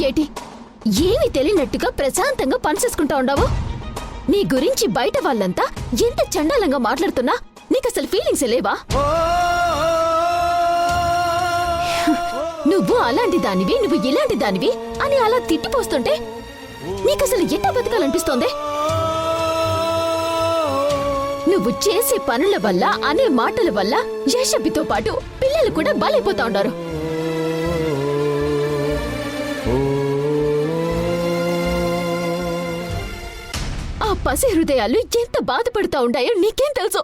ఏటి ఏమీ తెలియనట్టుగా ప్రశాంతంగా పనిచేసుకుంటా ఉండవు? నీ గురించి బయట వాళ్ళంతా ఎంత చండాలంగా మాట్లాడుతున్నా నీకసలు ఫీలింగ్స్ లేవా? నువ్వు అలాంటి దానివి, నువ్వు ఇలాంటి దానివి అని అలా తిట్టిపోస్తుంటే నీకసలు ఎట్ట బతకాలనిపిస్తోంది? నువ్వు చేసే పనుల వల్ల, అనే మాటల వల్ల యశబ్బితో పాటు పిల్లలు కూడా బలైపోతా ఉన్నారు. ఆ పసి హృదయాలు ఎంత బాధపడుతూ ఉంటాయో నీకేం తెలుసు?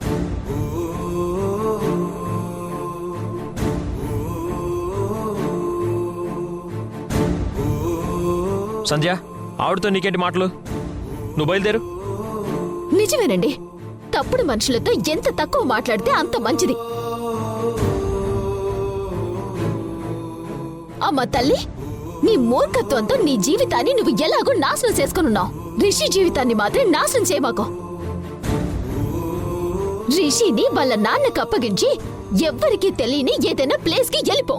సంధ్య, ఆవిడతో నీకేంటి మాటలు? నువ్వు బయలుదేరు. నిజమేనండి, తప్పుడు మనుషులతో ఎంత తక్కువ మాట్లాడితే అంత మంచిది. అమ్మ తల్లి, నీ మూర్ఖత్వంతో నీ జీవితాన్ని నువ్వు ఎలాగో నాశనం చేసుకున్నావు. రిషి జీవితాన్ని మాత్రం నాశనం చేయమాకో. రిషిని వాళ్ళ నాన్నకు అప్పగించి ఎవ్వరికీ తెలియని ఏదైనా ప్లేస్ కి వెళ్ళిపో.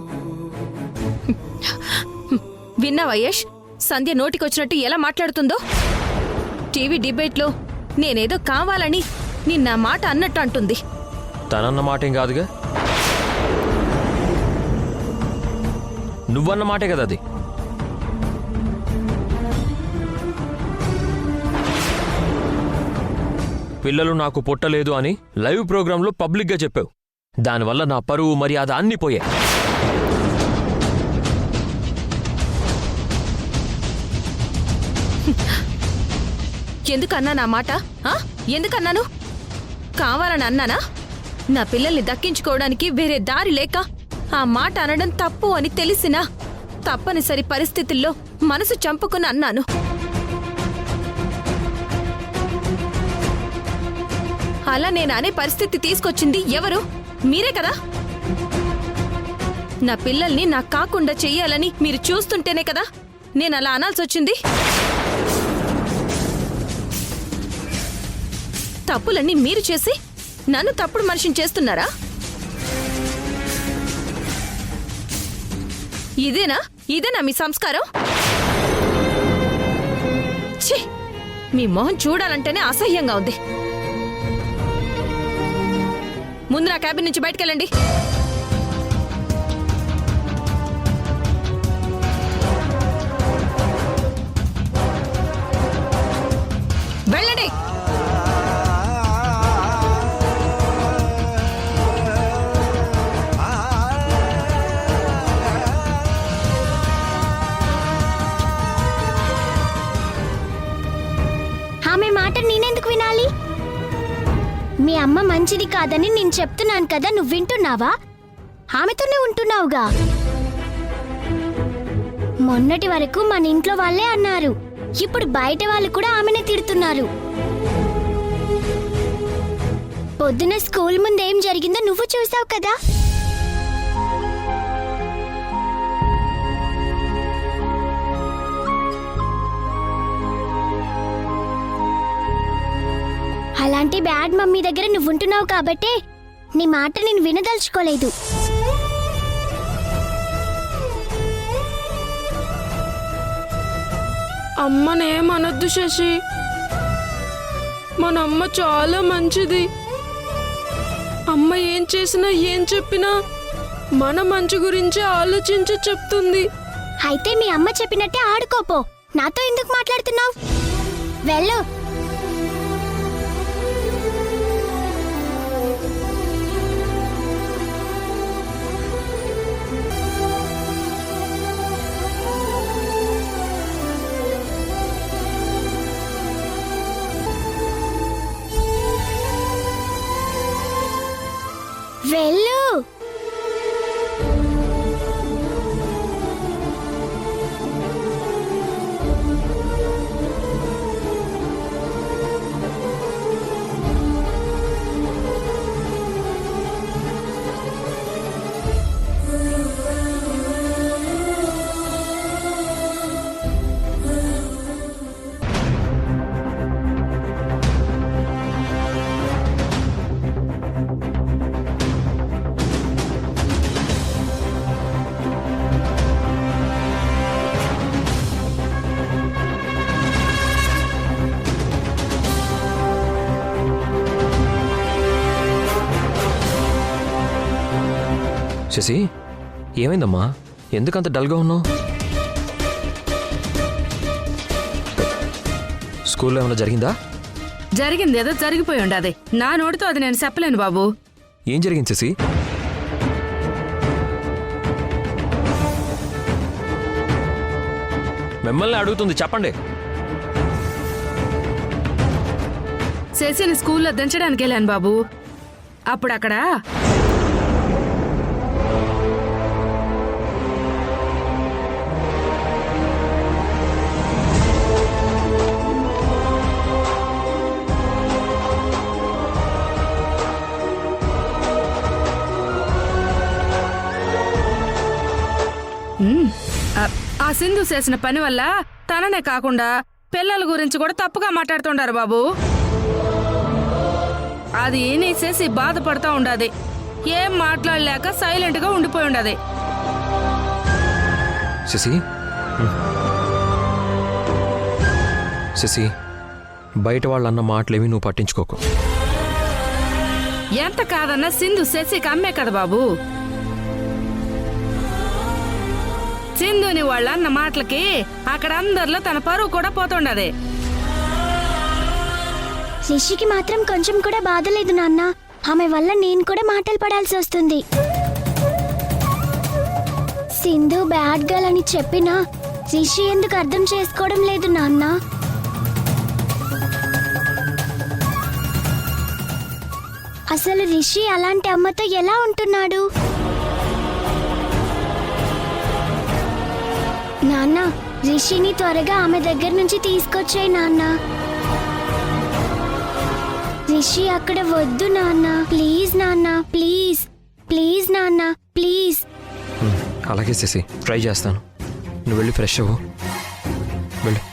విన్నావా యష్, సంధ్య నోటికొచ్చినట్టు ఎలా మాట్లాడుతుందో? టీవీ డిబేట్లో నేనేదో కావాలని నిన్న మాట అన్నట్టు అంటుంది. తనన్న మాటేం కాదుగా, నువ్వన్న మాటే కదా అది. పిల్లలు నాకు పుట్టలేదు అని లైవ్ ప్రోగ్రాంలో పబ్లిక్గా చెప్పావు. దానివల్ల నా పరువు, మర్యాద అన్నీ పోయాయి. ఎందుకన్నా నా మాట? ఎందుకన్నాను? కావాలని అన్నానా? నా పిల్లల్ని దక్కించుకోవడానికి వేరే దారి లేక ఆ మాట అనడం తప్పు అని తెలిసినా తప్పనిసరి పరిస్థితుల్లో మనసు చంపుకుని అన్నాను. అలా నేను అనే పరిస్థితి తీసుకొచ్చింది ఎవరు? మీరే కదా. నా పిల్లల్ని నాకు కాకుండా చెయ్యాలని మీరు చూస్తుంటేనే కదా నేను అలా అనాల్సొచ్చింది. తప్పులన్నీ మీరు చేసి నన్ను తప్పుడు మనిషిని చేస్తున్నారా? ఇదేనా మీ సంస్కారం? ఛీ, మీ మొహం చూడాలంటేనే అసహ్యంగా ఉంది. ముందు నా క్యాబిన్ నుంచి బయటకెళ్ళండి. వెళ్ళండి. ఆమె మాట నేనెందుకు వినాలి? మీ అమ్మ మంచిది కాదని నేను చెప్తున్నాను కదా, నువ్వు వింటున్నావా? ఆమెతోనే ఉంటున్నావుగా. మొన్నటి వరకు మన ఇంట్లో వాళ్ళే అన్నారు, ఇప్పుడు బయట వాళ్ళు కూడా ఆమెనే తిడుతున్నారు. పొద్దున స్కూల్ ముందు ఏం జరిగిందో నువ్వు చూసావు కదా. అలాంటి బ్యాడ్ మమ్మీ దగ్గర నువ్వు ఉంటున్నావు కాబట్టే నీ మాట నేను వినదలుచుకోలేదు. అమ్మనేమనొద్దు శశి, మన అమ్మ చాలా మంచిది. అమ్మ ఏం చేసినా ఏం చెప్పినా మన మంచి గురించి ఆలోచించి చెప్తుంది. అయితే మీ అమ్మ చెప్పినట్టే ఆడుకోపో. నాతో ఎందుకు మాట్లాడుతున్నావు? వెళ్ళు. వెళ్ళు. శశి ఏమైందమ్మా ఎందుకంత డల్గా ఉన్నావు? స్కూల్లో ఏమైనా జరిగిందా? జరిగింది ఏదో జరిగిపోయి ఉండదు. నా నోటితో అది నేను చెప్పలేను బాబు. ఏం జరిగింది శశి? మిమ్మల్ని అడుగుతుంది, చెప్పండి. శశిని స్కూల్లో దించడానికి వెళ్ళాను బాబు. అప్పుడు అక్కడ ఆ సింధు చేసిన పని వల్ల తననే కాకుండా పిల్లల గురించి కూడా తప్పుగా మాట్లాడుతుండారు బాబు. అది నీ చేసి బాధపడతా ఉండాది. ఏం మాట్లాడలేక సైలెంట్ గా ఉండిపోయి ఉండదు. శశి శశి బయట వాళ్ళన్న మాటలేవి నువ్వు పట్టించుకోకు. ఎంత కాదన్నా సింధు శశికి అమ్మే కదా బాబు. సింధుని వాళ్ళ అన్న మాటలకి అక్కడ అందరిలో తన పరువు కూడా పోతుండది. రిషికి మాత్రం కొంచెం కూడా బాధ లేదు నాన్న. ఆమె వల్ల నేను కూడా మాటలు పడాల్సి వస్తుంది. సింధు బ్యాడ్ గర్ల్ అని చెప్పినా రిషి ఎందుకు అర్థం చేసుకోవడం లేదు నాన్న? అసలు రిషి అలాంటి అమ్మతో ఎలా ఉంటున్నాడు? నాన్న, రిషిని త్వరగా ఆమె దగ్గర నుంచి తీసుకొచ్చాయి నాన్న. రిషి అక్కడ వద్దు నాన్న, ప్లీజ్ నాన్న, ప్లీజ్ ప్లీజ్ నాన్న, ప్లీజ్. అలాగే శశి, ట్రై చేస్తాను. నువ్వు వెళ్ళి ఫ్రెష్ అవ్వు, వెళ్ళు.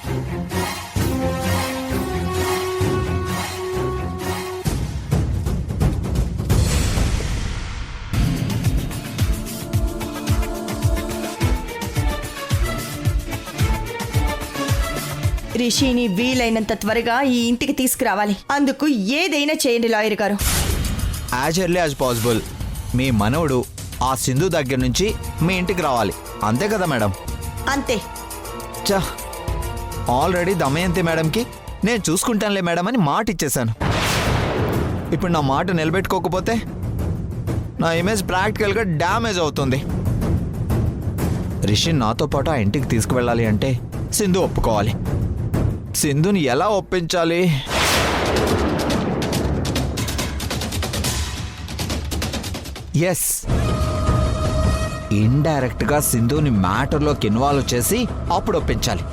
రిషిని వీలైనంత త్వరగా ఈ ఇంటికి తీసుకురావాలి. అందుకు ఏదైనా చేయండి లాయర్ గారు. యాజ్ ఎర్లీ యాజ్ పాసిబుల్ మీ మనవడు ఆ సింధు దగ్గర నుంచి మీ ఇంటికి రావాలి, అంతే కదా మేడం? అంతే. చా, ఆల్రెడీ దమయంతి మేడంకి నేను చూసుకుంటానులే మేడం అని మాట ఇచ్చేశాను. ఇప్పుడు నా మాట నిలబెట్టుకోకపోతే నా ఇమేజ్ ప్రాక్టికల్గా డ్యామేజ్ అవుతుంది. రిషి నాతో పాటు ఆ ఇంటికి తీసుకువెళ్ళాలి అంటే సింధు ఒప్పుకోవాలి. సింధుని ఎలా ఒప్పించాలి? ఎస్, ఇండైరెక్ట్ గా సింధుని మ్యాటర్లోకి ఇన్వాల్వ్ చేసి అప్పుడు ఒప్పించాలి.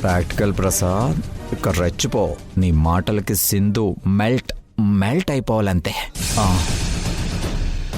ప్రాక్టికల్ ప్రసాద్, ఇక్కడ రెచ్చిపో. నీ మాటలకి సింధు మెల్ట్ అయిపోవాలంతే.